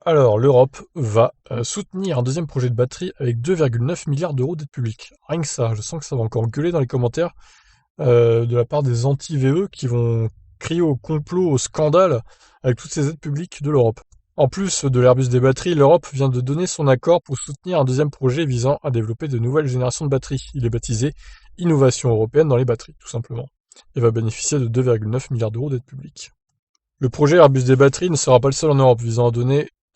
Alors, l'Europe va soutenir un deuxième projet de batterie avec 2,9 milliards d'euros d'aide publique. Rien que ça, je sens que ça va encore gueuler dans les commentaires de la part des anti-VE qui vont crier au complot, au scandale avec toutes ces aides publiques de l'Europe. En plus de l'Airbus des batteries, l'Europe vient de donner son accord pour soutenir un deuxième projet visant à développer de nouvelles générations de batteries. Il est baptisé Innovation européenne dans les batteries, tout simplement, et va bénéficier de 2,9 milliards d'euros d'aide publique. Le projet Airbus des batteries ne sera pas le seul en Europe, visant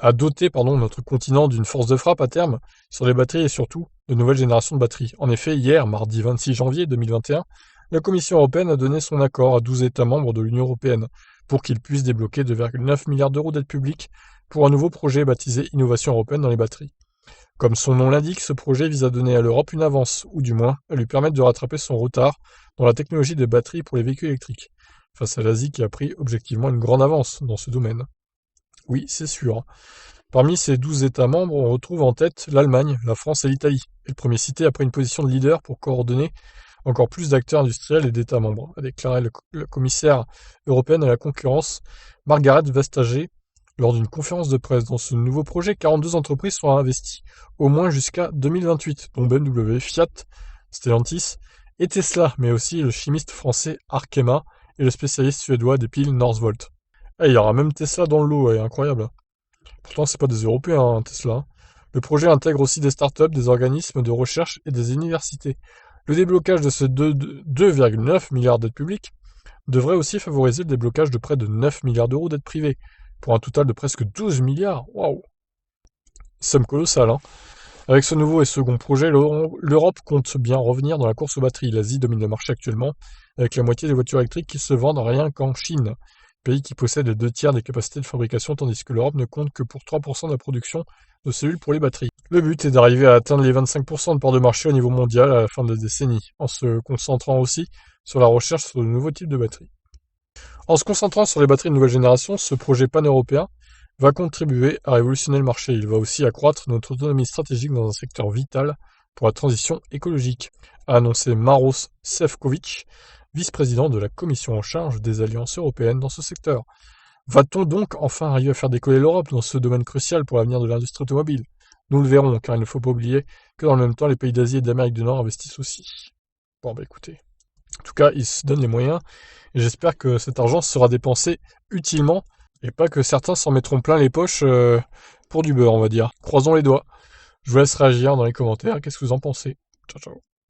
à doter notre continent d'une force de frappe à terme sur les batteries et surtout de nouvelles générations de batteries. En effet, hier, mardi 26 janvier 2021, la Commission européenne a donné son accord à 12 États membres de l'Union européenne pour qu'ils puissent débloquer 2,9 milliards d'euros d'aide publique pour un nouveau projet baptisé Innovation européenne dans les batteries. Comme son nom l'indique, ce projet vise à donner à l'Europe une avance, ou du moins à lui permettre de rattraper son retard dans la technologie des batteries pour les véhicules électriques, face à l'Asie qui a pris objectivement une grande avance dans ce domaine. Oui, c'est sûr. Parmi ces 12 États membres, on retrouve en tête l'Allemagne, la France et l'Italie. Et le premier cité a pris une position de leader pour coordonner encore plus d'acteurs industriels et d'États membres, a déclaré la commissaire européenne à la concurrence, Margaret Vestager, lors d'une conférence de presse. Dans ce nouveau projet, 42 entreprises sont investies, au moins jusqu'à 2028, dont BMW, Fiat, Stellantis et Tesla, mais aussi le chimiste français Arkema et le spécialiste suédois des piles Northvolt. Et il y aura même Tesla dans le lot, incroyable. Pourtant, c'est pas des Européens, hein, Tesla. Le projet intègre aussi des startups, des organismes de recherche et des universités. Le déblocage de ces 2,9 milliards d'aides publiques devrait aussi favoriser le déblocage de près de 9 milliards d'euros d'aides privées, pour un total de presque 12 milliards. Waouh! Somme colossale, hein. Avec ce nouveau et second projet, l'Europe compte bien revenir dans la course aux batteries. L'Asie domine le marché actuellement, avec la moitié des voitures électriques qui se vendent rien qu'en Chine, pays qui possède les 2 tiers des capacités de fabrication, tandis que l'Europe ne compte que pour 3% de la production de cellules pour les batteries. Le but est d'arriver à atteindre les 25% de part de marché au niveau mondial à la fin de la décennie, en se concentrant aussi sur la recherche sur de nouveaux types de batteries. En se concentrant sur les batteries de nouvelle génération, ce projet pan-européen va contribuer à révolutionner le marché. Il va aussi accroître notre autonomie stratégique dans un secteur vital pour la transition écologique, a annoncé Maroš Šefčovič, vice-président de la Commission en charge des alliances européennes dans ce secteur. Va-t-on donc enfin arriver à faire décoller l'Europe dans ce domaine crucial pour l'avenir de l'industrie automobile? Nous le verrons, car il ne faut pas oublier que dans le même temps, les pays d'Asie et d'Amérique du Nord investissent aussi. Bon, bah écoutez. En tout cas, ils se donnent les moyens, et j'espère que cet argent sera dépensé utilement, et pas que certains s'en mettront plein les poches pour du beurre, on va dire. Croisons les doigts. Je vous laisse réagir dans les commentaires, qu'est-ce que vous en pensez? Ciao, ciao.